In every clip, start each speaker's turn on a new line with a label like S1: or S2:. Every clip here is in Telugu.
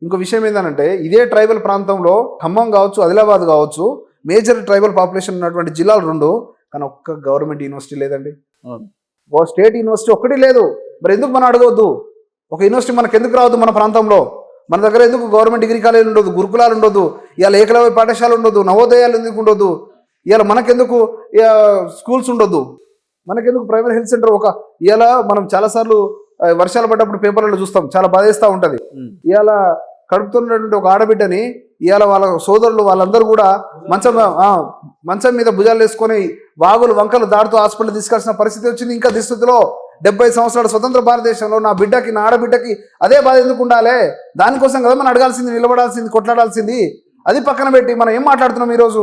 S1: ఇంకో విషయం ఏంటంటే ఇదే ట్రైబల్ ప్రాంతంలో ఖమ్మం కావచ్చు, ఆదిలాబాద్ కావచ్చు, మేజర్ ట్రైబల్ పాపులేషన్ ఉన్నటువంటి జిల్లాలు రెండు, కానీ ఒక్క గవర్నమెంట్ యూనివర్సిటీ లేదండి. ఓ స్టేట్ యూనివర్సిటీ ఒక్కటి లేదు. మరి ఎందుకు మనం అడగవద్దు? ఒక యూనివర్సిటీ మనకు ఎందుకు రావద్దు? మన ప్రాంతంలో మన దగ్గర ఎందుకు గవర్నమెంట్ డిగ్రీ కాలేజీలు ఉండదు, గురుకులాలు ఉండదు, ఇవాళ ఏకలవ్య పాఠశాల ఉండదు, నవోదయాలు ఎందుకు ఉండదు, ఇవాళ మనకెందుకు స్కూల్స్ ఉండొద్దు, మనకెందుకు ప్రైమరీ హెల్త్ సెంటర్? ఇవాళ మనం చాలాసార్లు వర్షాలు పడ్డప్పుడు పేపర్లలో చూస్తాం, చాలా బాధేస్తూ ఉంటుంది. ఇవాళ కడుపుతున్నటువంటి ఒక ఆడబిడ్డని ఇవాళ వాళ్ళ సోదరులు వాళ్ళందరూ కూడా మంచం మీద భుజాలు వేసుకొని వాగులు వంకలు దాటుతూ హాస్పిటల్ తీసుకెళ్లాల్సిన పరిస్థితి వచ్చింది. ఇంకా దుస్థితిలో 70 సంవత్సరాల స్వతంత్ర భారతదేశంలో నా బిడ్డకి, నా ఆడబిడ్డకి అదే బాధ ఎందుకు ఉండాలి? దానికోసం కదా మనం అడగాల్సింది, నిలబడాల్సింది, కొట్లాడాల్సింది. అది పక్కన పెట్టి మనం ఏం మాట్లాడుతున్నాం ఈరోజు?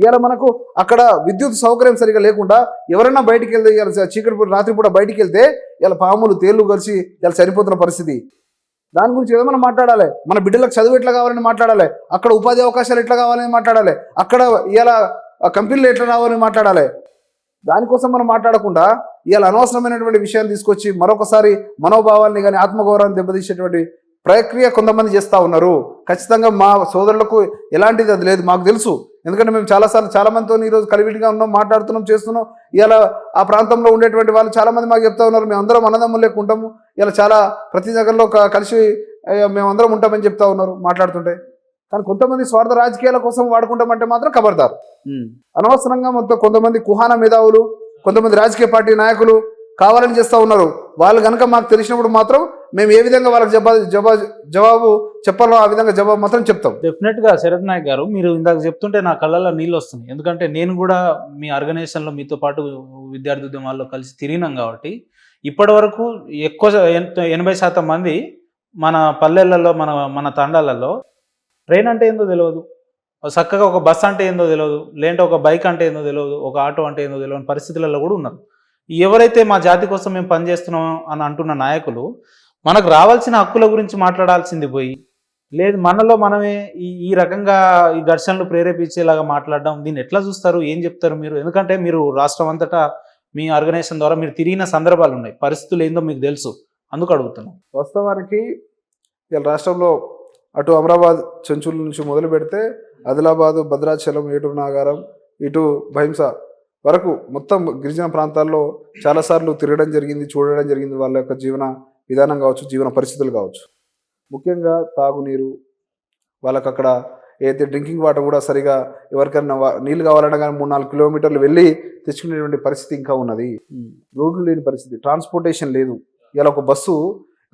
S1: ఇవాళ మనకు అక్కడ విద్యుత్ సౌకర్యం సరిగా లేకుండా ఎవరైనా బయటికి వెళ్తే, ఇవాళ చీకటి రాత్రిపూట బయటికి వెళ్తే ఇలా పాములు తేళ్లు కలిసి ఇలా సరిపోతున్న పరిస్థితి. దాని గురించి ఏదో మనం మాట్లాడాలి. మన బిడ్డలకు చదువు ఎట్లా కావాలని మాట్లాడాలి, అక్కడ ఉపాధి అవకాశాలు ఎట్లా కావాలని మాట్లాడాలి, అక్కడ ఇలా కంపెనీలు ఎట్లా రావాలని మాట్లాడాలి. దానికోసం మనం మాట్లాడకుండా ఇవాళ అనవసరమైనటువంటి విషయాలు తీసుకొచ్చి మరొకసారి మనోభావాల్ని కానీ ఆత్మగౌరవాన్ని దెబ్బతీసేటువంటి ప్రక్రియ కొంతమంది చేస్తూ ఉన్నారు. ఖచ్చితంగా మా సోదరులకు ఎలాంటిది అది లేదు, మాకు తెలుసు. ఎందుకంటే మేము చాలాసార్లు చాలామందితో ఈరోజు కలివిడిగా ఉన్నాం, మాట్లాడుతున్నాం, చేస్తున్నాం. ఇలా ఆ ప్రాంతంలో ఉండేటువంటి వాళ్ళు చాలామంది మాకు చెప్తా ఉన్నారు, మేము అందరం అన్నదమ్ములు లెక్క ఉంటాము, ఇలా చాలా ప్రతి దగ్గరలో కలిసి మేమందరం ఉంటామని చెప్తా ఉన్నారు మాట్లాడుతుంటే. కానీ కొంతమంది స్వార్థ రాజకీయాల కోసం వాడుకుంటామంటే మాత్రం ఖబర్దారు. అనవసరంగా మొత్తం కొంతమంది కుహాన మేధావులు, కొంతమంది రాజకీయ పార్టీ నాయకులు కావాలని చేస్తూ ఉన్నారు. వాళ్ళు కనుక మాకు తెలిసినప్పుడు మాత్రం మేము ఏ విధంగా వాళ్ళకి జవాబు చెప్పాలో ఆ విధంగా జవాబు మాత్రం చెప్తాం.
S2: డెఫినెట్గా శరత్ నాయక్ గారు, మీరు ఇందాక చెప్తుంటే నా కళ్ళల్లో నీళ్ళు వస్తున్నాయి. ఎందుకంటే నేను కూడా మీ ఆర్గనైజేషన్లో మీతో పాటు విద్యార్థి ఉద్యమాల్లో కలిసి తిరిగినాం కాబట్టి ఇప్పటి వరకు ఎక్కువ 80% మంది మన పల్లెలలో, మన తండాలలో ట్రైన్ అంటే ఏందో తెలియదు, చక్కగా ఒక బస్ అంటే ఏందో తెలియదు, లేదంటే ఒక బైక్ అంటే ఏందో తెలియదు, ఒక ఆటో అంటే ఏందో తెలియని పరిస్థితులలో కూడా ఉన్నారు. ఎవరైతే మా జాతి కోసం మేము పనిచేస్తున్నాం అని అంటున్న నాయకులు మనకు రావాల్సిన హక్కుల గురించి మాట్లాడాల్సింది పోయి, లేదు మనలో మనమే ఈ రకంగా ఈ ఘర్షణలు ప్రేరేపించేలాగా మాట్లాడడం, దీన్ని ఎట్లా చూస్తారు, ఏం చెప్తారు మీరు? ఎందుకంటే మీరు రాష్ట్రం అంతటా మీ ఆర్గనైజేషన్ ద్వారా మీరు తిరిగిన సందర్భాలు ఉన్నాయి, పరిస్థితులు ఏందో మీకు తెలుసు, అందుకు అడుగుతున్నాం.
S1: వాస్తవానికి ఇలా రాష్ట్రంలో అటు అమరాబాద్ చెంచుల నుంచి మొదలు పెడితే ఆదిలాబాదు, భద్రాచలం, ఏటూరు నాగారం, ఇటు భైంస వరకు మొత్తం గిరిజన ప్రాంతాల్లో చాలాసార్లు తిరగడం జరిగింది, చూడడం జరిగింది. వాళ్ళ యొక్క జీవన విధానం కావచ్చు, జీవన పరిస్థితులు కావచ్చు, ముఖ్యంగా తాగునీరు, వాళ్ళకి అక్కడ ఏదైతే డ్రింకింగ్ వాటర్ కూడా సరిగా ఎవరికైనా నీళ్ళు కావాలన్నా కానీ 3-4 కిలోమీటర్లు వెళ్ళి తెచ్చుకునేటువంటి పరిస్థితి ఇంకా ఉన్నది. రోడ్లు లేని పరిస్థితి, ట్రాన్స్పోర్టేషన్ లేదు. ఇలా ఒక బస్సు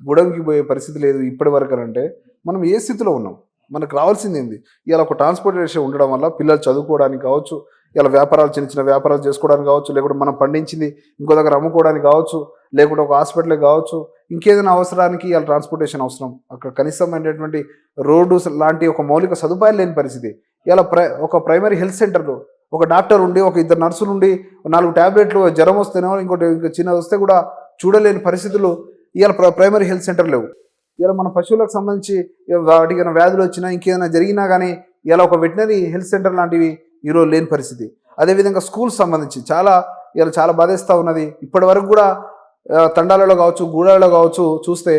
S1: గుడంకి పోయే పరిస్థితి లేదు ఇప్పటి వరకు. అంటే మనం ఏ స్థితిలో ఉన్నాం? మనకు రావాల్సింది ఏంది? ఇలా ఒక ట్రాన్స్పోర్టేషన్ ఉండడం వల్ల పిల్లలు చదువుకోవడానికి కావచ్చు, ఇలా వ్యాపారాలు, చిన్న చిన్న వ్యాపారాలు చేసుకోవడానికి కావచ్చు, లేకుంటే మనం పండించింది ఇంకో దగ్గర అమ్ముకోవడానికి కావచ్చు, లేకుంటే ఒక హాస్పిటల్కి కావచ్చు, ఇంకేదైనా అవసరానికి ఇలా ట్రాన్స్పోర్టేషన్ అవసరం. అక్కడ కనీసమైనటువంటి రోడ్డు లాంటి ఒక మౌలిక సదుపాయాలు లేని పరిస్థితి. ఇలా ఒక ప్రైమరీ హెల్త్ సెంటర్లో ఒక డాక్టర్ ఉండి, ఒక 2 నర్సులు ఉండి, 4 ట్యాబ్లెట్లు జ్వరం వస్తేనో ఇంకోటి చిన్నది వస్తే కూడా చూడలేని పరిస్థితులు ఇవాళ ప్రైమరీ హెల్త్ సెంటర్ లేవు. ఇలా మన పశువులకు సంబంధించి వాటికి వ్యాధులు వచ్చినా, ఇంకేదైనా జరిగినా కానీ ఇలా ఒక వెటనరీ హెల్త్ సెంటర్ లాంటివి ఈరోజు లేని పరిస్థితి. అదేవిధంగా స్కూల్స్ సంబంధించి చాలా బాధేస్తూ ఉన్నది. ఇప్పటి వరకు కూడా తండాలలో కావచ్చు, గూడాలలో కావచ్చు చూస్తే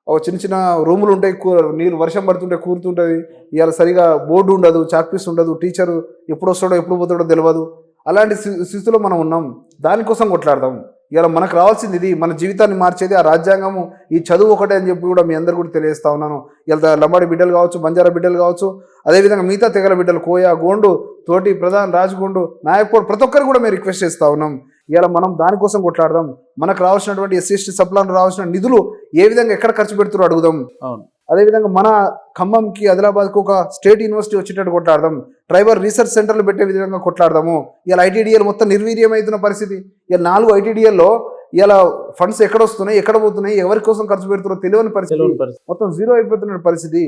S1: ఒక చిన్న చిన్న రూములు ఉంటాయి, నీళ్ళు వర్షం పడుతుంటే కూరుతుంటుంది. ఇవాళ సరిగా బోర్డు ఉండదు, చాక్పీస్ ఉండదు, టీచరు ఎప్పుడు వస్తాడో ఎప్పుడు పోతాడో తెలియదు. అలాంటి స్థితిలో మనం ఉన్నాం. దానికోసం కొట్లాడదాం. ఇలా మనకు రావాల్సింది ఇది, మన జీవితాన్ని మార్చేది ఆ రాజ్యాంగము, ఈ చదువు ఒకటే అని చెప్పి కూడా మీ అందరు కూడా తెలియజేస్తా ఉన్నాను. ఇలా లంబాడి బిడ్డలు కావచ్చు, బంజారా బిడ్డలు కావచ్చు, అదేవిధంగా మిగతా తెగల బిడ్డలు, కోయ, గోండు, తోటి, ప్రధాన్, రాజగోండు, నాయక్పూర్, ప్రతి ఒక్కరు కూడా మేము రిక్వెస్ట్ చేస్తూ ఉన్నాం. ఇలా మనం దానికోసం కొట్లాడదాం. మనకు రావాల్సినటువంటి SC/ST సప్లాన్ రావాల్సిన నిధులు ఏ విధంగా ఎక్కడ ఖర్చు పెడుతారో అడుగుదాం. అదేవిధంగా మన ఖమ్మంకి, ఆదిలాబాద్కి ఒక స్టేట్ యూనివర్సిటీ వచ్చేటట్టు కొట్లాడదాం. ట్రైబల్ రీసెర్చ్ సెంటర్లు పెట్టే విధంగా కొట్లాడదాము. ఇలా ITDL మొత్తం నిర్వీర్యం అవుతున్న పరిస్థితి. ఇలా 4 ITDLలో ఇలా ఫండ్స్ ఎక్కడ వస్తున్నాయి, ఎక్కడ పోతున్నాయి, ఎవరి కోసం ఖర్చు పెడుతున్నారో తెలియని పరిస్థితి, మొత్తం జీరో అయిపోతున్న పరిస్థితి.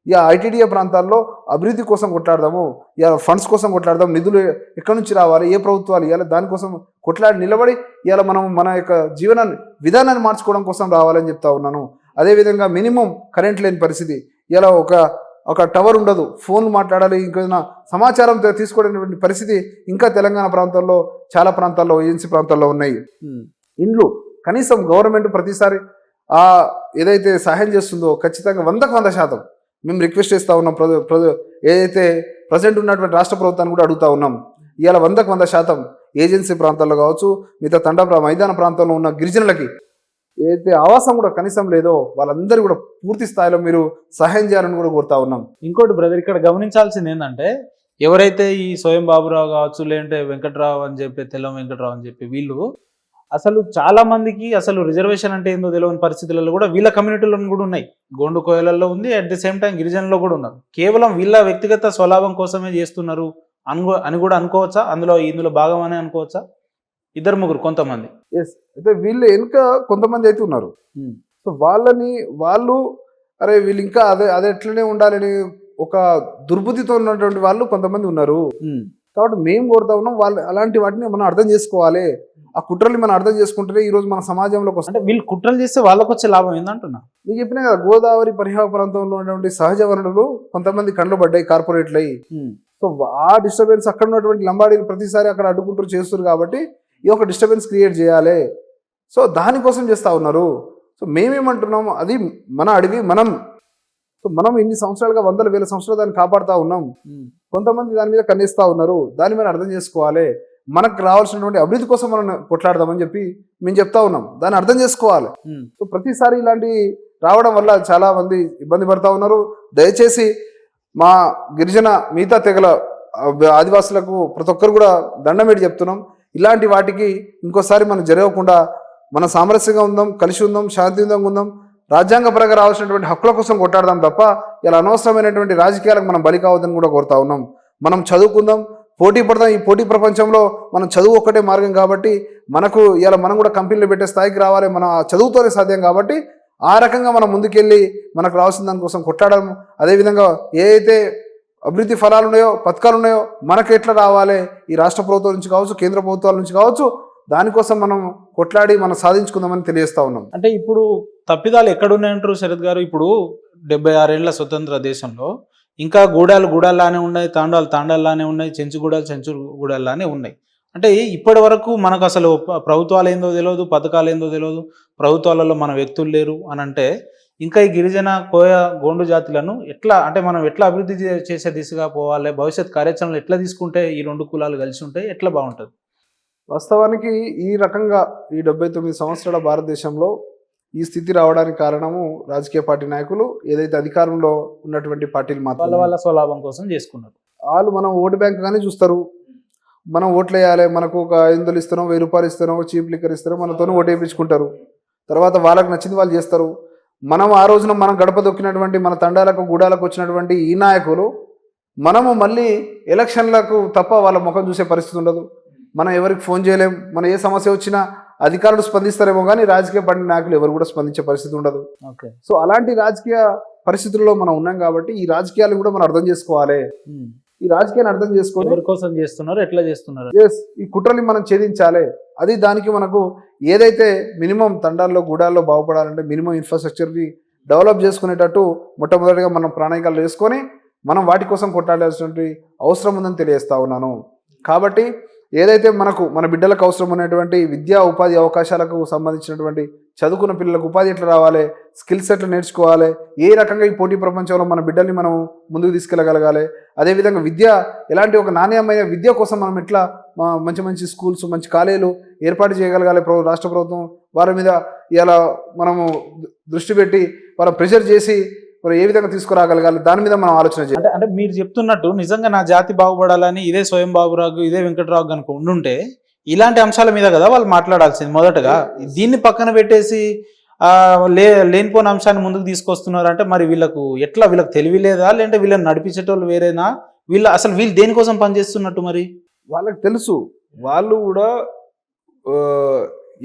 S1: ఇక ITDA ప్రాంతాల్లో అభివృద్ధి కోసం కొట్లాడదాము, ఇలా ఫండ్స్ కోసం కొట్లాడదాం. నిధులు ఎక్కడి నుంచి రావాలి, ఏ ప్రభుత్వాలు ఇవ్వాలి, దానికోసం కొట్లాడి నిలబడి ఇలా మనం మన యొక్క జీవన విధానాన్ని మార్చుకోవడం కోసం రావాలని చెప్తా ఉన్నాను. అదేవిధంగా మినిమం కరెంట్ లేని పరిస్థితి. ఇలా ఒక టవర్ ఉండదు, ఫోన్లు మాట్లాడాలి, ఇంకేదైనా సమాచారం తీసుకోవడానికి పరిస్థితి ఇంకా తెలంగాణ ప్రాంతాల్లో, చాలా ప్రాంతాల్లో, ఏజెన్సీ ప్రాంతాల్లో ఉన్నాయి. ఇండ్లు కనీసం గవర్నమెంట్ ప్రతిసారి ఏదైతే సహాయం చేస్తుందో ఖచ్చితంగా 100% మేము రిక్వెస్ట్ చేస్తూ ఉన్నాం. ఏదైతే ప్రజెంట్ ఉన్నటువంటి రాష్ట్ర ప్రభుత్వాన్ని కూడా అడుగుతా ఉన్నాం. ఇవాళ 100% ఏజెన్సీ ప్రాంతాల్లో కావచ్చు, మిగతా మైదాన ప్రాంతంలో ఉన్న గిరిజనులకి ఏదైతే ఆవాసం కూడా కనీసం లేదో వాళ్ళందరూ కూడా పూర్తి స్థాయిలో మీరు సహాయం చేయాలని కూడా కోరుతా ఉన్నాం.
S2: ఇంకోటి బ్రదర్, ఇక్కడ గమనించాల్సింది ఏంటంటే, ఎవరైతే ఈ స్వయం బాబురావు కావచ్చు, లేదంటే వెంకట్రావు అని చెప్పి, తెల్లం వెంకట్రావు అని చెప్పి, వీళ్ళు అసలు చాలా మందికి అసలు రిజర్వేషన్ అంటే ఏందో తెలియని పరిస్థితులలో కూడా వీళ్ళ కమ్యూనిటీలో కూడా ఉన్నాయి. గోండు కోయలలో ఉంది, అట్ ది సేమ్ టైం గిరిజనుల్లో కూడా ఉన్నారు. కేవలం వీళ్ళ వ్యక్తిగత స్వలాభం కోసమే చేస్తున్నారు అని కూడా అనుకోవచ్చా? ఇందులో భాగం అని అనుకోవచ్చా? 2-3 కొంతమంది.
S1: ఎస్, అయితే వీళ్ళు వెనుక కొంతమంది అయితే ఉన్నారు. సో వాళ్ళు అరే వీళ్ళు ఇంకా అదే ఎట్లనే ఉండాలని ఒక దుర్బుద్ధితో ఉన్నటువంటి వాళ్ళు కొంతమంది ఉన్నారు. కాబట్టి మేము కోరుతా ఉన్నాం, వాళ్ళు అలాంటి వాటిని మనం అర్థం చేసుకోవాలి. ఆ కుట్రల్ని మనం అర్థం చేసుకుంటేనే ఈ రోజు మన సమాజంలోకి వస్తుంది.
S2: అంటే వీళ్ళు కుట్రలు చేస్తే వాళ్ళకి వచ్చే లాభం ఏందంటున్నా?
S1: మీకు చెప్పినా కదా, గోదావరి పరివాహక ప్రాంతంలో ఉన్నటువంటి సహజ వనరులు కొంతమంది కండ్లు పడ్డాయి, కార్పొరేట్లు అయ్యి. సో ఆ డిస్టర్బెన్స్ అక్కడ ఉన్నటువంటి లంబాడీలు ప్రతిసారి అక్కడ అడ్డుకుంటూ చేస్తారు. కాబట్టి ఈ ఒక డిస్టర్బెన్స్ క్రియేట్ చేయాలి. సో దానికోసం చేస్తూ ఉన్నారు. సో మేమేమంటున్నాము, అది మన అడవి, మనం ఇన్ని సంవత్సరాలుగా 100,000 సంవత్సరాలు దాన్ని కాపాడుతూ ఉన్నాం. కొంతమంది దాని మీద కన్నేస్తూ ఉన్నారు. దాన్ని మనం అర్థం చేసుకోవాలి. మనకు రావాల్సినటువంటి అభివృద్ధి కోసం మనం కొట్లాడదామని చెప్పి మేము చెప్తా ఉన్నాం. దాన్ని అర్థం చేసుకోవాలి. సో ప్రతిసారి ఇలాంటి రావడం వల్ల చాలా మంది ఇబ్బంది పడతా ఉన్నారు. దయచేసి మా గిరిజన మిగతా తెగల ఆదివాసులకు ప్రతి ఒక్కరు కూడా దండం పెట్టి చెప్తున్నాం, ఇలాంటి వాటికి ఇంకోసారి మనం జరగకుండా మనం సామరస్యంగా ఉందాం, కలిసి ఉందాం, శాంతియుతంగా ఉందాం, రాజ్యాంగపరంగా రావాల్సినటువంటి హక్కుల కోసం కొట్టాడదాం తప్ప ఇలా అనవసరమైనటువంటి రాజకీయాలకు మనం బలి కావద్దని కూడా కోరుతా ఉన్నాం. మనం చదువుకుందాం, పోటీ పడదాం. ఈ పోటీ ప్రపంచంలో మనం చదువు ఒక్కటే మార్గం కాబట్టి మనం కూడా కంపెనీలు పెట్టే స్థాయికి రావాలి. మన చదువుతోనే సాధ్యం కాబట్టి ఆ రకంగా మనం ముందుకెళ్ళి మనకు రావాల్సిన దానికోసం కొట్టాడడం. అదేవిధంగా ఏ అయితే అభివృద్ధి ఫలాలు ఉన్నాయో, పథకాలు ఉన్నాయో మనకు ఎట్లా రావాలి, ఈ రాష్ట్ర ప్రభుత్వం నుంచి కావచ్చు, కేంద్ర ప్రభుత్వాల నుంచి కావచ్చు, దానికోసం మనం కొట్లాడి మనం సాధించుకుందామని తెలియజేస్తా ఉన్నాం.
S2: అంటే ఇప్పుడు తప్పిదాలు ఎక్కడున్నాయంటారు శరత్ గారు? ఇప్పుడు 76 ఏళ్ల స్వతంత్ర దేశంలో ఇంకా గూడాల్లానే ఉన్నాయి, తాండాల్లానే ఉన్నాయి, చెంచుగూడాల్లానే ఉన్నాయి. అంటే ఇప్పటి వరకు మనకు అసలు ప్రభుత్వాలు ఏందో తెలియదు, పథకాలు ఏందో తెలియదు, ప్రభుత్వాలలో మన వ్యక్తులు లేరు అని అంటే, ఇంకా ఈ గిరిజన కోయ గోండు జాతులను మనం ఎట్లా అభివృద్ధి చేసే దిశగా పోవాలి, భవిష్యత్ కార్యాచరణలు ఎట్లా తీసుకుంటే ఈ 2 కులాలు కలిసి ఉంటే ఎట్లా బాగుంటుంది?
S1: వాస్తవానికి ఈ రకంగా ఈ 79 సంవత్సరాల భారతదేశంలో ఈ స్థితి రావడానికి కారణము రాజకీయ పార్టీ నాయకులు, ఏదైతే అధికారంలో ఉన్నటువంటి పార్టీలు మాత్రం
S2: వాళ్ళ స్వలాభం కోసం చేసుకున్నారు.
S1: వాళ్ళు మనం ఓటు బ్యాంక్ గానే చూస్తారు. మనం ఓట్లు వేయాలి, మనకు ఒక 500 ఇస్తానో, 1000 రూపాయలు ఇస్తానో, చీప్ లిక్కర్ ఇస్తానో, మనతోనే ఓటు వేయించుకుంటారు. తర్వాత వాళ్ళకి నచ్చింది వాళ్ళు చేస్తారు. ఆ రోజున మనం గడప దొక్కినటువంటి మన తండాలకు గూడాలకు వచ్చినటువంటి ఈ నాయకులు మనము మళ్ళీ ఎలక్షన్లకు తప్ప వాళ్ళ ముఖం చూసే పరిస్థితి ఉండదు. మనం ఎవరికి ఫోన్ చేయలేం. మన ఏ సమస్య వచ్చినా అధికారులు స్పందిస్తారేమో కానీ రాజకీయ పార్టీ నాయకులు ఎవరు కూడా స్పందించే పరిస్థితి ఉండదు. సో అలాంటి రాజకీయ పరిస్థితుల్లో మనం ఉన్నాం కాబట్టి ఈ రాజకీయాలను కూడా మనం అర్థం చేసుకోవాలి. ఈ రాజకీయాన్ని అర్థం చేసుకొని
S2: ఎవరి కోసం చేస్తున్నారు, ఎట్లా చేస్తున్నారు,
S1: ఈ కుట్రల్ని మనం ఛేదించాలి. అది దానికి మనకు ఏదైతే మినిమం తండాల్లో గూడాల్లో బాగుపడాలంటే మినిమం ఇన్ఫ్రాస్ట్రక్చర్ని డెవలప్ చేసుకునేటట్టు మొట్టమొదటిగా మనం ప్రణాళికలు వేసుకొని మనం వాటి కోసం కొట్టాల్సినటువంటి అవసరం ఉందని తెలియజేస్తా ఉన్నాను. కాబట్టి ఏదైతే మన బిడ్డలకు అవసరం ఉన్నటువంటి విద్యా ఉపాధి అవకాశాలకు సంబంధించినటువంటి చదువుకున్న పిల్లలకు ఉపాధి ఎట్లా రావాలి, స్కిల్స్ ఎట్లా నేర్చుకోవాలి, ఏ రకంగా ఈ పోటీ ప్రపంచంలో మన బిడ్డల్ని మనం ముందుకు తీసుకెళ్ళగలగాలి, అదేవిధంగా ఎలాంటి ఒక నాణ్యమైన విద్య కోసం మనం ఎట్లా మంచి స్కూల్స్, మంచి కాలేజీలు ఏర్పాటు చేయగలగాలి, రాష్ట్ర ప్రభుత్వం వారి మీద ఇలా మనము దృష్టి పెట్టి వాళ్ళ ప్రెషర్ చేసి మరి ఏ విధంగా తీసుకురాగలగాలి, దాని మీద మనం ఆలోచన చేయాలి.
S2: అంటే మీరు చెప్తున్నట్టు నిజంగా నా జాతి బాగుపడాలని ఇదే స్వయం బాబురావు, ఇదే వెంకట్రావు కనుక ఉండుంటే ఇలాంటి అంశాల మీద కదా వాళ్ళు మాట్లాడాల్సింది మొదటగా. దీన్ని పక్కన పెట్టేసి లేనిపోయిన అంశాన్ని ముందుకు తీసుకొస్తున్నారు అంటే మరి వీళ్ళకి తెలివి లేదా, లేదంటే వీళ్ళని నడిపించేటోళ్ళు వేరేనా, వీళ్ళు దేనికోసం పనిచేస్తున్నట్టు? మరి
S1: వాళ్ళకి తెలుసు, వాళ్ళు కూడా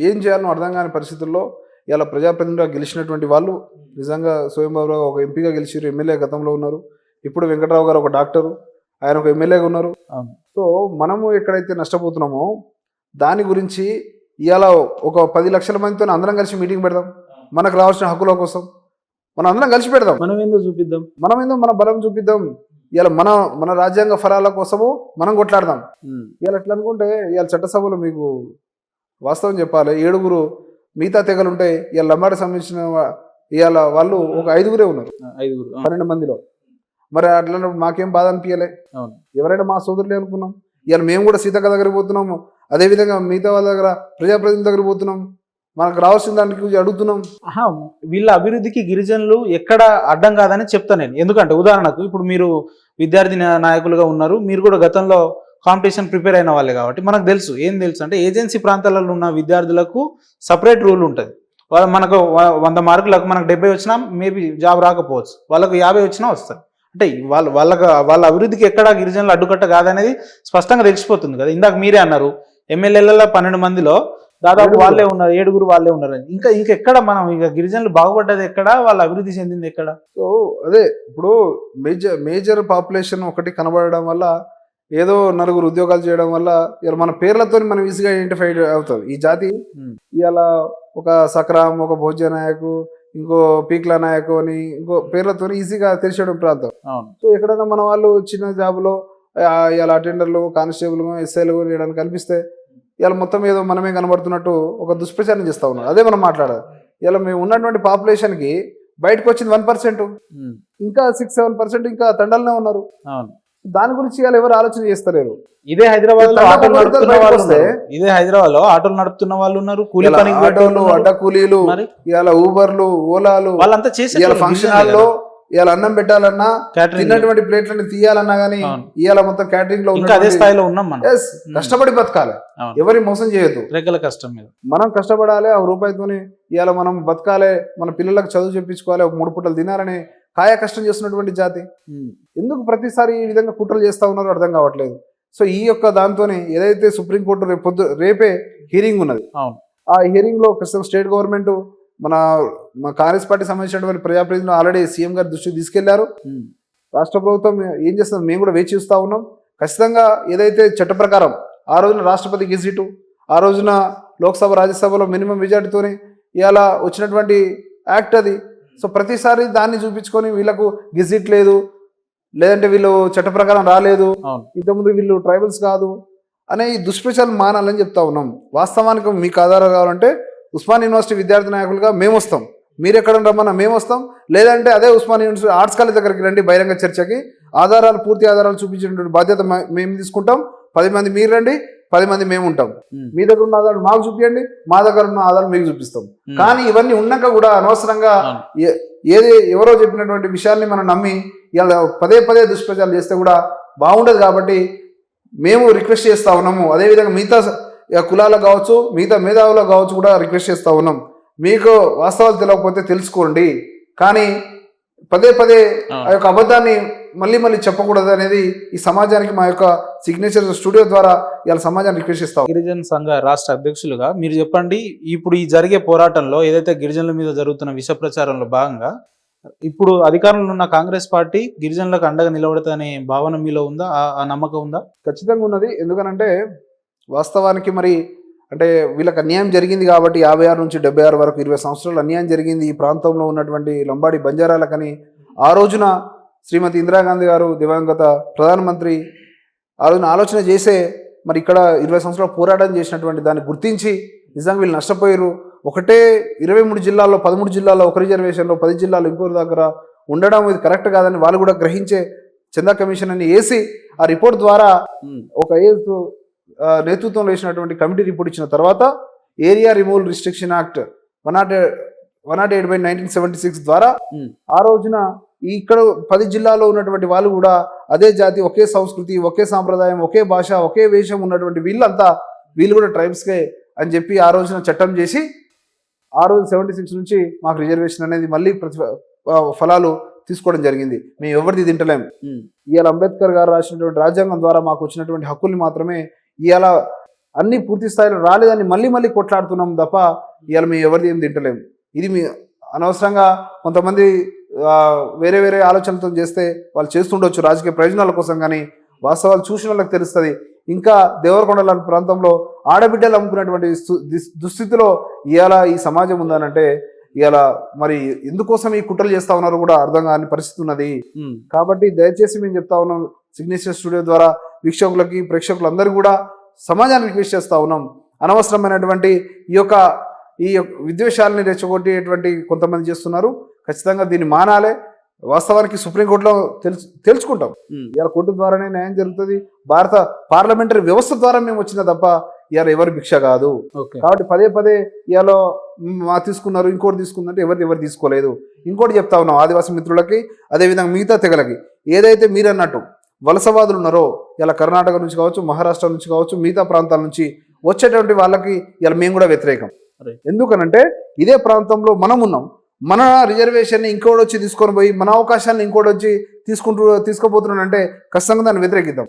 S1: ఏం చేయాలో అర్థం కాని పరిస్థితుల్లో ఇలా ప్రజాప్రతినిధిగా గెలిచినటువంటి వాళ్ళు నిజంగా స్వయం బాబురావు ఒక ఎంపీగా గెలిచారు, ఎమ్మెల్యే గతంలో ఉన్నారు. ఇప్పుడు వెంకట్రావు గారు ఒక డాక్టరు, ఆయన ఒక ఎమ్మెల్యేగా ఉన్నారు. సో మనము ఎక్కడైతే నష్టపోతున్నామో దాని గురించి ఇవాళ ఒక 10 లక్షల మందితో అందరం కలిసి మీటింగ్ పెడదాం. మనకు రావాల్సిన హక్కుల కోసం మనం అందరం కలిసి పెడదాం.
S2: మనం చూపిద్దాం,
S1: మన బలం చూపిద్దాం. ఇవాళ మన రాజ్యాంగ ఫలాల కోసము మనం కొట్లాడదాం. ఇవాళ ఎట్లా అనుకుంటే ఇవాళ చట్టసభలో మీకు వాస్తవం చెప్పాలి, 7 మిగతా తెగలు ఉంటాయి. ఇవాళ లంబాడికి సంబంధించిన ఇవాళ వాళ్ళు ఒక 5గురే ఉన్నారు
S2: 5
S1: 12 మందిలో. మరి అట్లా మాకేం బాధ అనిపించలే.
S2: అవును.
S1: ఎవరైనా మా సోదరులే అనుకున్నాం. ఇవాళ మేము కూడా సీతక్క దగ్గర పోతున్నాము, అదేవిధంగా మిగతా వాళ్ళ దగ్గర ప్రజాప్రతినిధుల దగ్గర పోతున్నాం, మనకు రావాల్సిన దానికి గురించి అడుగుతున్నాం.
S2: వీళ్ళ అభివృద్ధికి గిరిజనులు ఎక్కడ అడ్డం కాదని చెప్తా నేను. ఎందుకంటే ఉదాహరణకు ఇప్పుడు మీరు విద్యార్థి నాయకులుగా ఉన్నారు, మీరు కూడా గతంలో కాంపిటీషన్ ప్రిపేర్ అయిన వాళ్ళే కాబట్టి మనకు తెలుసు. ఏం తెలుసు అంటే ఏజెన్సీ ప్రాంతాలలో ఉన్న విద్యార్థులకు సపరేట్ రూల్ ఉంటుంది. మనకు 100 మార్కులకు మనకు 70 వచ్చినా మేబీ జాబ్ రాకపోవచ్చు, వాళ్ళకు 50 వచ్చినా వస్తాయి. అంటే వాళ్ళ అభివృద్ధికి ఎక్కడ గిరిజనులు అడ్డుకట్ట కాదనేది స్పష్టంగా తెలిసిపోతుంది కదా. ఇందాక మీరే అన్నారు ఎమ్మెల్యేలలో 12 మందిలో దాదాపు వాళ్ళే ఉన్నారు, 7 వాళ్ళే ఉన్నారు. ఇంకెక్కడ మనం ఇక గిరిజనులు బాగుపడ్డది ఎక్కడ, వాళ్ళ అభివృద్ధి చెందింది ఎక్కడ?
S1: సో అదే ఇప్పుడు మేజర్ పాపులేషన్ ఒకటి కనబడడం వల్ల, ఏదో 4 ఉద్యోగాలు చేయడం వల్ల ఇలా మన పేర్లతో మనం ఈజీగా ఐడెంటిఫైడ్ అవుతుంది. ఈ జాతి ఇవాళ ఒక సక్రామ్, ఒక భోజ్య నాయకు, ఇంకో పీక్ల నాయకు అని ఇంకో పేర్లతో ఈజీగా తెలిసేయడం ప్రాంతం. సో ఎక్కడైనా మన వాళ్ళు చిన్న జాబ్లో ఇలా అటెండర్లు, కానిస్టేబుల్, ఎస్ఐలు చేయడానికి కనిపిస్తే ఇలా మొత్తం ఏదో మనమే కనబడుతున్నట్టు ఒక దుష్ప్రచారం చేస్తూ ఉన్నారు. అదే మనం మాట్లాడాలి. ఇలా మేము ఉన్నటువంటి పాపులేషన్కి బయటకు వచ్చింది 1%, ఇంకా 6-7% ఇంకా తండాలనే ఉన్నారు. దాని గురించి ఇలా ఎవరు ఆలోచన చేస్తలేరు.
S2: ఇదే హైదరాబాద్ లో ఆటోలు నడుపుతున్న వాళ్ళు ఉన్నారు, కూలీ పనికి
S1: ఆటోలు, అడ్డ కూలీలు, ఇవాళ ఊబర్లు, ఓలాలు,
S2: వాళ్ళంతా చేసి
S1: ఇవాళ ఫంక్షన్ హాల్లో ఇవాళ అన్నం పెట్టాలన్నా, తిన్నటువంటి ప్లేట్లను తీయాలన్నా గానీ ఇవాళ మొత్తం క్యాటరింగ్ లో
S2: అదే స్థాయిలో ఉన్నాం మనం.
S1: కష్టపడి బతకాలి, ఎవరి మోసం చేయొద్దు,
S2: రెగ్గల కష్టం మీద
S1: మనం కష్టపడాలి. ఆ రూపాయితోని ఇవాళ మనం బతకాలి, మన పిల్లలకు చదువు చెప్పించుకోవాలి, 3 పూటలు తినాలని కాయ కష్టం చేస్తున్నటువంటి జాతి. ఎందుకు ప్రతిసారి ఈ విధంగా కుట్రలు చేస్తా ఉన్నారో అర్థం కావట్లేదు. సో ఈ యొక్క దాంతోనే ఏదైతే సుప్రీంకోర్టు రేపే హీరింగ్ ఉన్నది, ఆ హీరింగ్ లో స్టేట్ గవర్నమెంట్ మన కాంగ్రెస్ పార్టీ సంబంధించినటువంటి ప్రజాప్రతినిధులు ఆల్రెడీ సీఎం గారి దృష్టికి తీసుకెళ్లారు. రాష్ట్ర ప్రభుత్వం ఏం చేస్తుంది మేము కూడా వేచి చూస్తూ ఉన్నాం. ఖచ్చితంగా ఏదైతే చట్ట ప్రకారం ఆ రోజున రాష్ట్రపతి గెజిటు, ఆ రోజున లోక్సభ, రాజ్యసభలో మినిమం మెజార్టీతోనే ఇవాళ వచ్చినటువంటి యాక్ట్ అది. సో ప్రతిసారి దాన్ని చూపించుకొని వీళ్ళకు గెజిట్ లేదు, లేదంటే వీళ్ళు చట్ట ప్రకారం రాలేదు, ఇంతకుముందు వీళ్ళు ట్రైబల్స్ కాదు అనే ఈ దుష్ప్రచారం మానాలని చెప్తా ఉన్నాం. వాస్తవానికి మీకు ఆధారం కావాలంటే ఉస్మాన్ యూనివర్సిటీ విద్యార్థి నాయకులుగా మేము వస్తాం, మీరు ఎక్కడ రమ్మన్నా మేము వస్తాం, లేదంటే అదే ఉస్మాన్ యూనివర్సిటీ ఆర్ట్స్ కాలేజ్ దగ్గరికి రండి, బహిరంగ చర్చకి ఆధారాలు, పూర్తి ఆధారాలు చూపించినటువంటి బాధ్యత మేము తీసుకుంటాం. 10 మంది మీరు రండి, 10 మంది మేము ఉంటాం. మీ దగ్గర ఉన్న ఆధారాలు మాకు చూపించండి, మా దగ్గర ఉన్న ఆధారాలు మీకు చూపిస్తాం. కానీ ఇవన్నీ ఉన్నాక కూడా అనవసరంగా ఎవరో చెప్పినటువంటి విషయాల్ని మనం నమ్మి ఇలా పదే దుష్ప్రచారం చేస్తే కూడా బాగుండదు. కాబట్టి మేము రిక్వెస్ట్ చేస్తా ఉన్నాము. అదేవిధంగా మిగతా కులాలకు కావచ్చు, మిగతా మేధావులకు కావచ్చు కూడా రిక్వెస్ట్ చేస్తూ ఉన్నాం. మీకు వాస్తవాలు తెలియకపోతే తెలుసుకోండి, కానీ పదే ఆ యొక్క అబద్ధాన్ని మళ్ళీ చెప్పకూడదు అనేది ఈ సమాజానికి మా యొక్క సిగ్నేచర్ స్టూడియో ద్వారా ఇలా సమాజాన్ని రిక్వెస్ట్ చేస్తాం.
S2: గిరిజన సంఘ రాష్ట్ర అధ్యక్షులుగా మీరు చెప్పండి, ఇప్పుడు ఈ జరిగే పోరాటంలో ఏదైతే గిరిజనుల మీద జరుగుతున్న విష ప్రచారంలో భాగంగా ఇప్పుడు అధికారంలో ఉన్న కాంగ్రెస్ పార్టీ గిరిజనులకు అండగా నిలబడతానే భావన మీలో ఉందా? ఆ నమ్మకం ఉందా?
S1: ఖచ్చితంగా ఉన్నది. ఎందుకనంటే వాస్తవానికి మరి అంటే వీళ్ళకి అన్యాయం జరిగింది కాబట్టి 56 నుంచి 76 వరకు 20 సంవత్సరాలు అన్యాయం జరిగింది ఈ ప్రాంతంలో ఉన్నటువంటి లంబాడి బంజారాలకని ఆ రోజున శ్రీమతి ఇందిరాగాంధీ గారు, దివంగత ప్రధానమంత్రి, ఆ రోజున ఆలోచన చేసే మరి ఇక్కడ 20 సంవత్సరాలు పోరాటం చేసినటువంటి దాన్ని గుర్తించి నిజంగా వీళ్ళు నష్టపోయారు. ఒకటే 23 జిల్లాల్లో 13 జిల్లాల్లో ఒక రిజర్వేషన్లో 10 జిల్లాలు ఇంకొకరి దగ్గర ఉండడం ఇది కరెక్ట్ కాదని వాళ్ళు కూడా గ్రహించే చందా కమిషన్ అని వేసి ఆ రిపోర్ట్ ద్వారా ఒక నేతృత్వంలో వేసినటువంటి కమిటీ రిపోర్ట్ ఇచ్చిన తర్వాత ఏరియా రిమూవల్ రిస్ట్రిక్షన్ యాక్ట్ 108/1976 ద్వారా ఆ రోజున ఇక్కడ 10 జిల్లాల్లో ఉన్నటువంటి వాళ్ళు కూడా అదే జాతి, ఒకే సంస్కృతి, ఒకే సాంప్రదాయం, ఒకే భాష, ఒకే వేషం ఉన్నటువంటి వీళ్ళు కూడా ట్రైబ్స్కే అని చెప్పి ఆ రోజున చట్టం చేసి ఆ రోజు 76 నుంచి మాకు రిజర్వేషన్ అనేది మళ్ళీ ఫలాలు తీసుకోవడం జరిగింది. మేము ఎవరిది తింటలేం. ఇవాళ అంబేద్కర్ గారు రాసినటువంటి రాజ్యాంగం ద్వారా మాకు వచ్చినటువంటి హక్కుల్ని మాత్రమే ఇవాళ అన్ని పూర్తి స్థాయిలో రాలేదని మళ్ళీ కొట్లాడుతున్నాం తప్ప ఇవాళ మేము ఎవరిది ఏం తింటలేం. ఇది మీ అనవసరంగా కొంతమంది వేరే ఆలోచనలతో చేస్తే వాళ్ళు చేస్తుండొచ్చు రాజకీయ ప్రయోజనాల కోసం, కానీ వాస్తవాలు చూసిన వాళ్ళకి తెలుస్తుంది. ఇంకా దేవరకొండ లాంటి ప్రాంతంలో ఆడబిడ్డలు అమ్ముకునేటువంటి దుస్థితిలో ఇవాళ ఈ సమాజం ఉందనంటే ఇవాళ మరి ఎందుకోసం ఈ కుట్రలు చేస్తా ఉన్నారో కూడా అర్థం కాని పరిస్థితి ఉన్నది. కాబట్టి దయచేసి మేము చెప్తా ఉన్నాం, సిగ్నేచర్ స్టూడియో ద్వారా వీక్షకులకి, ప్రేక్షకులందరూ కూడా సమాజాన్ని రిక్వెస్ట్ చేస్తా ఉన్నాం, అనవసరమైనటువంటి ఈ యొక్క ఈ విద్వేషాలని రెచ్చగొట్టేటువంటి కొంతమంది చేస్తున్నారు. ఖచ్చితంగా దీన్ని మానాలే. వాస్తవానికి సుప్రీంకోర్టులో తెలుసుకుంటాం. ఇలా కోర్టు ద్వారానే న్యాయం జరుగుతుంది. భారత పార్లమెంటరీ వ్యవస్థ ద్వారా మేము వచ్చిన తప్ప ఇవాళ ఎవరి భిక్ష కాదు. కాబట్టి పదే పదే ఇవాళ తీసుకున్నారు, ఇంకోటి తీసుకుందంటే ఎవరు తీసుకోలేదు. ఇంకోటి చెప్తా ఉన్నాం ఆదివాసీ మిత్రులకి, అదేవిధంగా మిగతా తెగలకి, ఏదైతే మీరు అన్నట్టు వలసవాదులు ఉన్నారో ఇలా కర్ణాటక నుంచి కావచ్చు, మహారాష్ట్ర నుంచి కావచ్చు, మిగతా ప్రాంతాల నుంచి వచ్చేటువంటి వాళ్ళకి ఇలా మేము కూడా వ్యతిరేకం. ఎందుకనంటే ఇదే ప్రాంతంలో మనం ఉన్నాం. మన రిజర్వేషన్ని ఇంకోటి వచ్చి తీసుకొని పోయి మన అవకాశాన్ని ఇంకోటి వచ్చి తీసుకోబోతున్నాడంటే ఖచ్చితంగా దాన్ని వ్యతిరేకిద్దాం.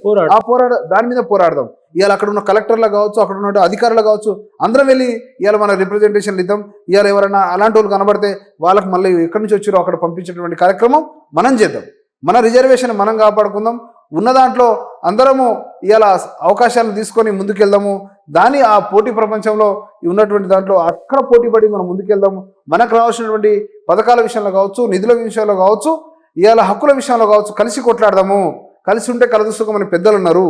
S1: దాని మీద పోరాడదాం. ఇవాళ అక్కడ ఉన్న కలెక్టర్లు కావచ్చు, అక్కడ ఉన్న అధికారులు కావచ్చు, అందరం వెళ్ళి ఇవాళ మన రిప్రజెంటేషన్లు ఇద్దాం. ఇవాళ ఎవరైనా అలాంటి వాళ్ళు కనబడితే వాళ్ళకి మళ్ళీ ఎక్కడి నుంచి వచ్చారో అక్కడ పంపించేటువంటి కార్యక్రమం మనం చేద్దాం. మన రిజర్వేషన్ మనం కాపాడుకుందాం. ఉన్న దాంట్లో అందరము ఇలా అవకాశాలను తీసుకొని ముందుకెళ్దాము. దాని ఆ పోటీ ప్రపంచంలో ఉన్నటువంటి దాంట్లో అక్కడ పోటీ పడి మనం ముందుకెళ్దాము. మనకు రావాల్సినటువంటి పథకాల విషయంలో కావచ్చు, నిధుల విషయంలో కావచ్చు, ఇవాళ హక్కుల విషయంలో కావచ్చు, కలిసి కొట్లాడదాము. కలిసి ఉంటే కలదుసుకోమని పెద్దలు ఉన్నారు.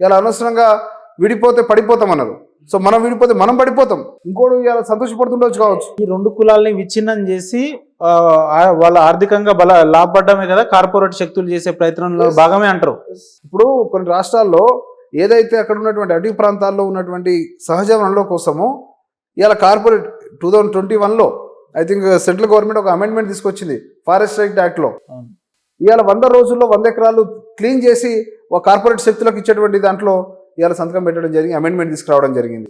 S1: ఇలా అనవసరంగా విడిపోతే పడిపోతామన్నారు. సో మనం విడిపోతే మనం పడిపోతాం. ఇంకోటి ఇలా సంతోషపడుతుండొచ్చు కావచ్చు.
S2: ఈ రెండు కులాలని విచ్ఛిన్నం చేసి వాళ్ళ ఆర్థికంగా లాభపడమే కదా కార్పొరేట్ శక్తులు చేసే ప్రయత్నంలో భాగమే అంటారు.
S1: ఇప్పుడు కొన్ని రాష్ట్రాల్లో ఏదైతే అక్కడ ఉన్నటువంటి అటవీ ప్రాంతాల్లో ఉన్నటువంటి సహజ వనరుల కోసము ఇవాళ కార్పొరేట్ 2021లో ఐ థింక్ సెంట్రల్ గవర్నమెంట్ ఒక అమెండ్మెంట్ తీసుకొచ్చింది ఫారెస్ట్ రైట్ యాక్ట్లో. ఇవాళ 100 రోజుల్లో 100 ఎకరాలు క్లీన్ చేసి ఒక కార్పొరేట్ శక్తులకు ఇచ్చేటువంటి దాంట్లో ఇవాళ సంతకం పెట్టడం జరిగింది, అమెండ్మెంట్ తీసుకురావడం జరిగింది.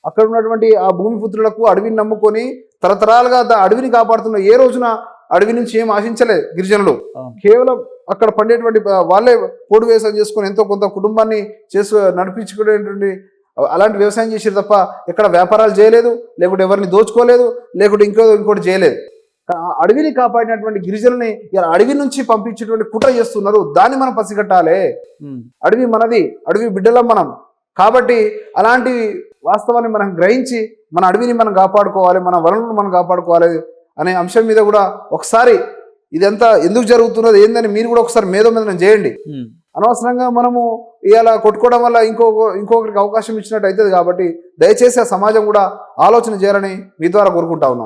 S1: అక్కడ ఉన్నటువంటి ఆ భూమిపుత్రులకు అడవిని నమ్ముకొని తరతరాలుగా అడవిని కాపాడుతున్న ఏ రోజున అడవి నుంచి ఏం ఆశించలేదు గిరిజనులు. కేవలం అక్కడ పండేటువంటి వాళ్ళే పోడు వ్యవసాయం చేసుకుని ఎంతో కొంత కుటుంబాన్ని నడిపించుకునేటువంటి అలాంటి వ్యవసాయం చేసేది తప్ప ఎక్కడ వ్యాపారాలు చేయలేదు, లేకుంటే ఎవరిని దోచుకోలేదు, లేకుంటే ఇంకోటి చేయలేదు. అడవిని కాపాడినటువంటి గిరిజనుల్ని ఇలా అడవి నుంచి పంపించేటువంటి కుట్ర చేస్తున్నారు. దాన్ని మనం పసిగట్టాలి. అడవి మనది, అడవి బిడ్డలం మనం. కాబట్టి అలాంటి వాస్తవాన్ని మనం గ్రహించి మన అడవిని మనం కాపాడుకోవాలి, మన వనరులను మనం కాపాడుకోవాలి అనే అంశం మీద కూడా ఒకసారి ఇదంతా ఎందుకు జరుగుతున్నది ఏందని మీరు కూడా ఒకసారి మేధోమథనం చేయండి. అనవసరంగా మనము ఇలా కొట్టుకోవడం వల్ల ఇంకొకరికి అవకాశం ఇచ్చినట్టు అవుతుంది. కాబట్టి దయచేసి ఆ సమాజం కూడా ఆలోచన చేయాలని మీ ద్వారా కోరుకుంటా ఉన్నాను.